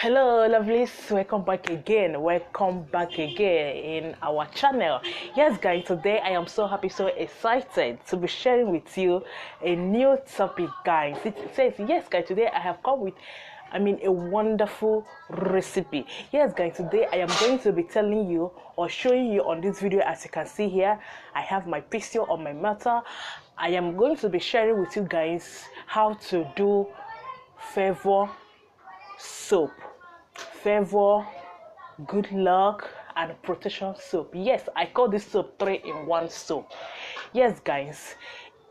Hello lovelies, welcome back again in our channel. Yes guys, today I am so happy, so excited to be sharing with you a new topic guys. It says yes guys, today I have come with a wonderful recipe. Yes guys, today I am going to be telling you or showing you on this video. As you can see here, I have my picture on my matter. I am going to be sharing with you guys how to do Favour soap, Favour, Good Luck, and Protection soap. Yes, I call this soap 3-in-1 soap. Yes guys,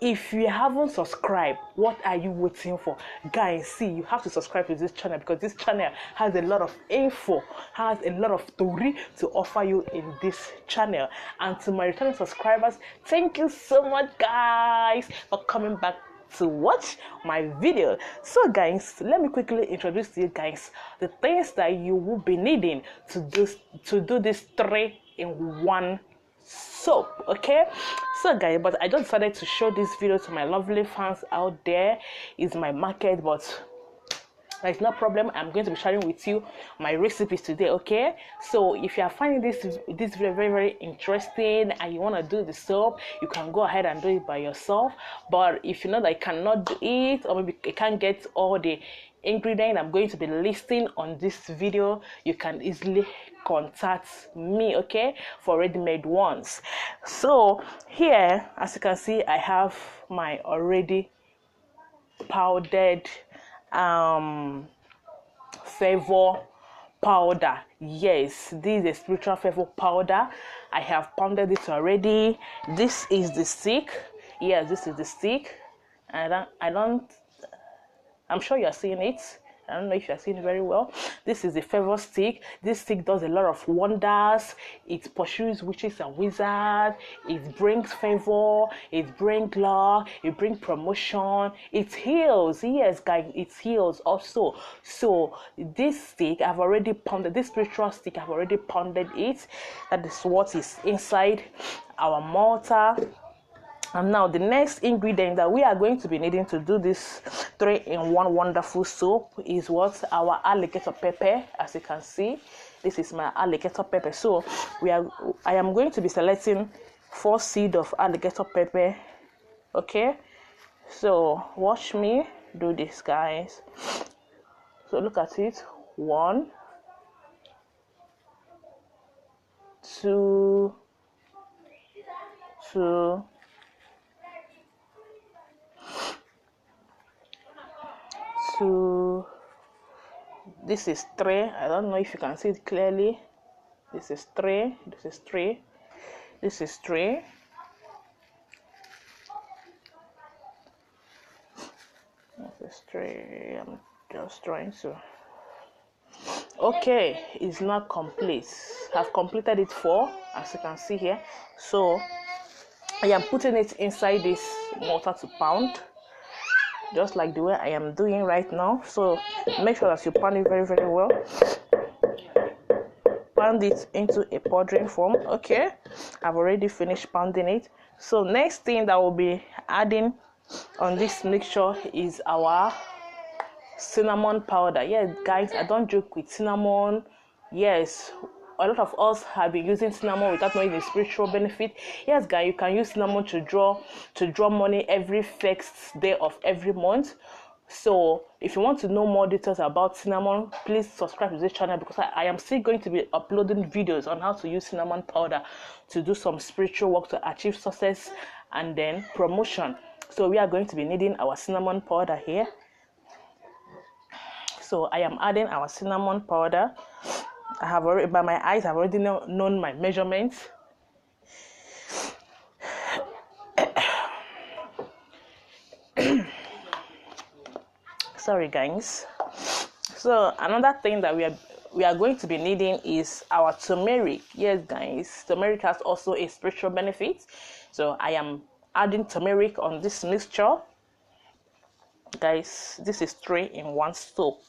if you haven't subscribed, what are you waiting for? Guys, see, you have to subscribe to this channel because this channel has a lot of info, has a lot of story to offer you in this channel. And to my returning subscribers, thank you so much guys for coming back to watch my video. So guys, let me quickly introduce to you guys the things that you will be needing to do this 3-in-1 soap. Okay, so guys, but I just decided to show this video to my lovely fans out there. It's my market, but there's no problem. I'm going to be sharing with you my recipes today. Okay, so if you are finding this video very, very interesting and you want to do the soap, you can go ahead and do it by yourself. But if you know that you cannot do it, or maybe you can't get all the ingredients I'm going to be listing on this video, you can easily contact me, okay, for ready-made ones. So here, as you can see, I have my already powdered Favour powder. Yes, this is a spiritual Favour powder. I have pounded it already. This is the stick. Yes, this is the stick. I'm sure you're seeing it. I don't know if you're seeing it very well. This is the Favour stick. This stick does a lot of wonders. It pursues witches and wizards. It brings favor. It brings luck. It brings promotion. It heals. Yes, guys, it heals also. So this stick, I've already pounded. This spiritual stick, I've already pounded it. That is what is inside our mortar. And now the next ingredient that we are going to be needing to do this 3-in-1 wonderful soap is what? Our alligator pepper. As you can see, this is my alligator pepper. So I am going to be selecting 4 seeds of alligator pepper. Okay, so watch me do this guys. So look at it. 1, 2, 2, 2. This is 3. I don't know if you can see it clearly. This is 3. This is 3. This is 3. This is 3. I'm just trying to. Okay, it's not complete. I've completed it 4, as you can see here. So I am putting it inside this mortar to pound, just like the way I am doing right now. So make sure that you pound it very, very well. Pound it into a powdering form. Okay, I've already finished pounding it. So next thing that we'll be adding on this mixture is our cinnamon powder. Yes guys, I don't joke with cinnamon. Yes, a lot of us have been using cinnamon without knowing the spiritual benefit. Yes guys, you can use cinnamon to draw money every first day of every month. So if you want to know more details about cinnamon, please subscribe to this channel, because I am still going to be uploading videos on how to use cinnamon powder to do some spiritual work to achieve success and then promotion. So we are going to be needing our cinnamon powder here. So I am adding our cinnamon powder. I have already, by my eyes, I've already known my measurements. Sorry guys. So another thing that we are going to be needing is our turmeric. Yes guys, turmeric has also a spiritual benefit. So I am adding turmeric on this mixture. Guys, this is 3-in-1 soap.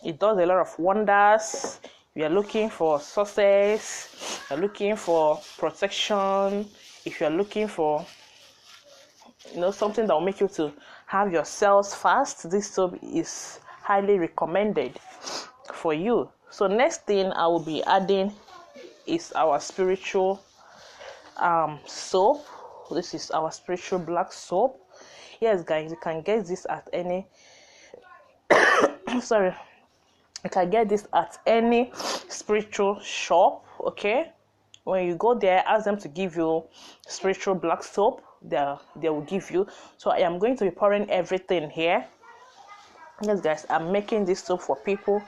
It does a lot of wonders. We are looking for success, you're looking for protection, if you're looking for something that will make you to have your cells fast, this soap is highly recommended. for you. So next thing I will be adding is our spiritual soap. This is our spiritual black soap. Yes guys, you can get this at any sorry, you can get this at any spiritual shop. Okay, when you go there, ask them to give you spiritual black soap. They will give you. So I am going to be pouring everything here. Yes guys, I'm making this soap for people.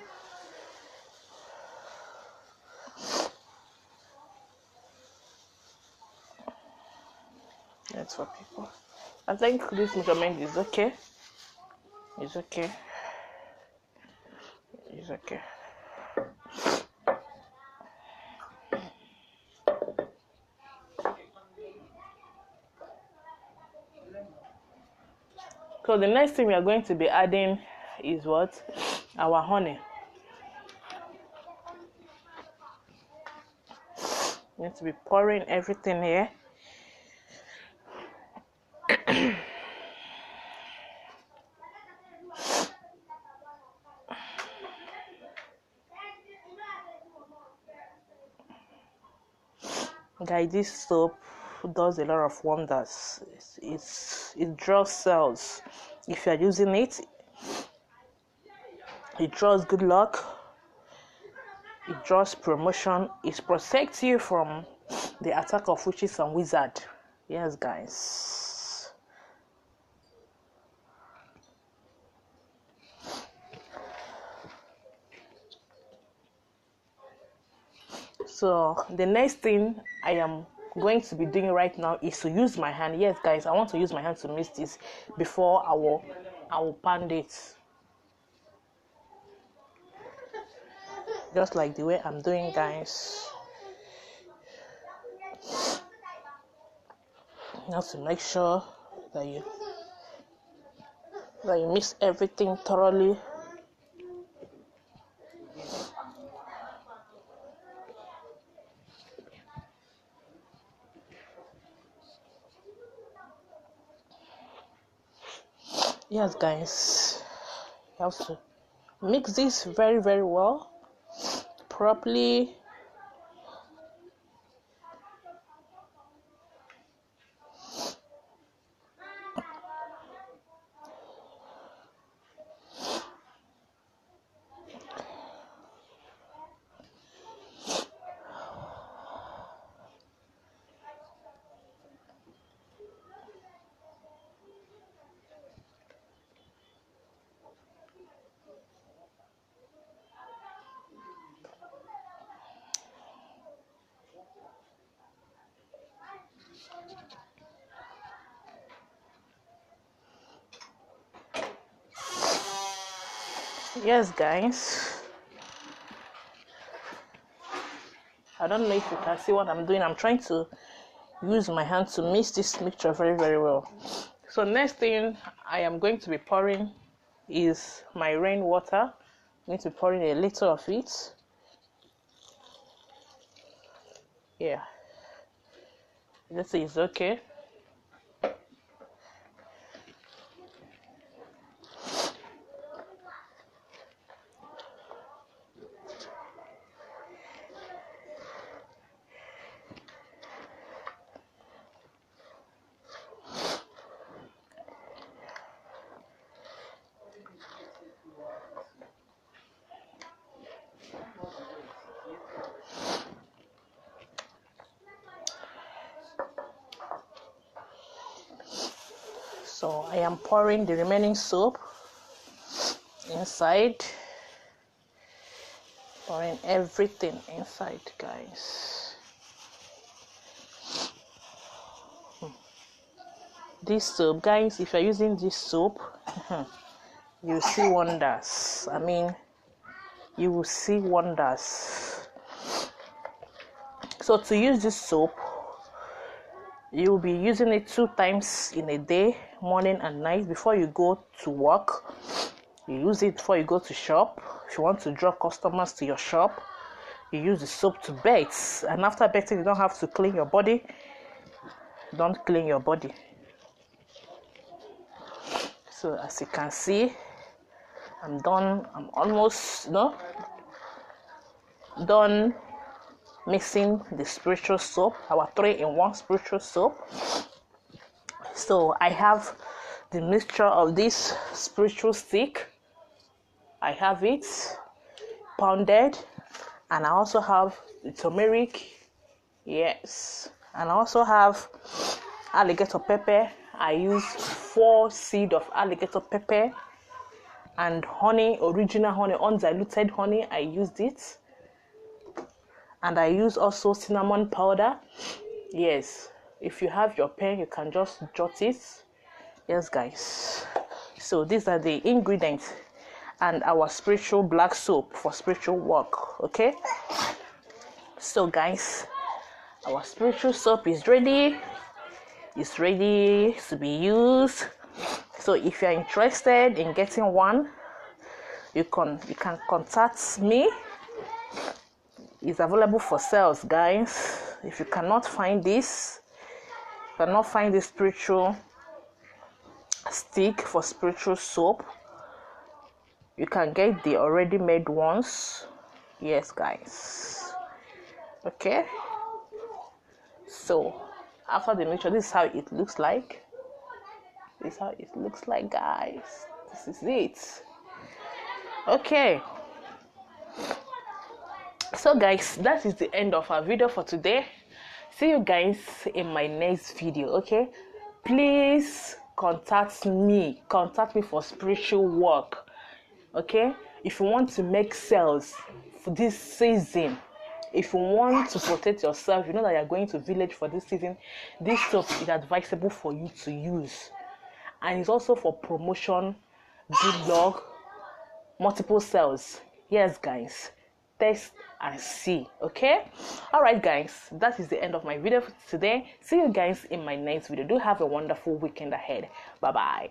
That's for people. I think this measurement is okay. It's okay. It's okay. So the next thing we are going to be adding is what? Our honey. We need to be pouring everything here. Guys, this soap does a lot of wonders. It draws cells. If you are using it, it draws good luck. It draws promotion. It protects you from the attack of witches and wizards. Yes, guys. So the next thing I am going to be doing right now is to use my hand. Yes guys, I want to use my hand to mix this before I will pound it, just like the way I'm doing, guys. You have to make sure that you mix everything thoroughly. Yes guys, you have to mix this very, very well, properly. Yes guys, I don't know if you can see what I'm doing. I'm trying to use my hand to mix this mixture very, very well. So next thing I am going to be pouring is my rainwater. I'm going to be pouring a little of it. Yeah, this is okay. So I am pouring the remaining soap inside, pouring everything inside, guys. This soap, guys, if you're using this soap, you see wonders. I mean, you will see wonders. So to use this soap, you will be using it 2 times in a day, morning and night. Before you go to work, you use it before you go to shop. If you want to draw customers to your shop, you use the soap to bath. And after bathing, you don't have to clean your body. Don't clean your body. So as you can see, I'm done. I'm almost, done mixing the spiritual soap, our 3-in-1 spiritual soap. So I have the mixture of this spiritual stick. I have it pounded, and I also have the turmeric. Yes, and I also have alligator pepper. I use 4 seeds of alligator pepper and honey, original honey, undiluted honey. I used it, and I use also cinnamon powder. Yes, if you have your pen, you can just jot it. Yes, guys. So these are the ingredients and our spiritual black soap for spiritual work. Okay. So, guys, our spiritual soap is ready. It's ready to be used. So if you're interested in getting one, you can contact me. It's available for sales, guys. If you cannot find this, spiritual stick for spiritual soap, you can get the already made ones. Yes, guys. Okay. So after the mixture, this is how it looks like. This is how it looks like, guys. This is it. Okay. So, guys, that is the end of our video for today. See you guys in my next video. Okay, please contact me for spiritual work. Okay, if you want to make sales for this season, if you want to protect yourself, you know that you're going to village for this season, this soap is advisable for you to use. And it's also for promotion, good luck, multiple sales. Yes, guys, test and see. Okay, all right, guys, that is the end of my video for today. See you guys in my next video. Do have a wonderful weekend ahead. Bye bye.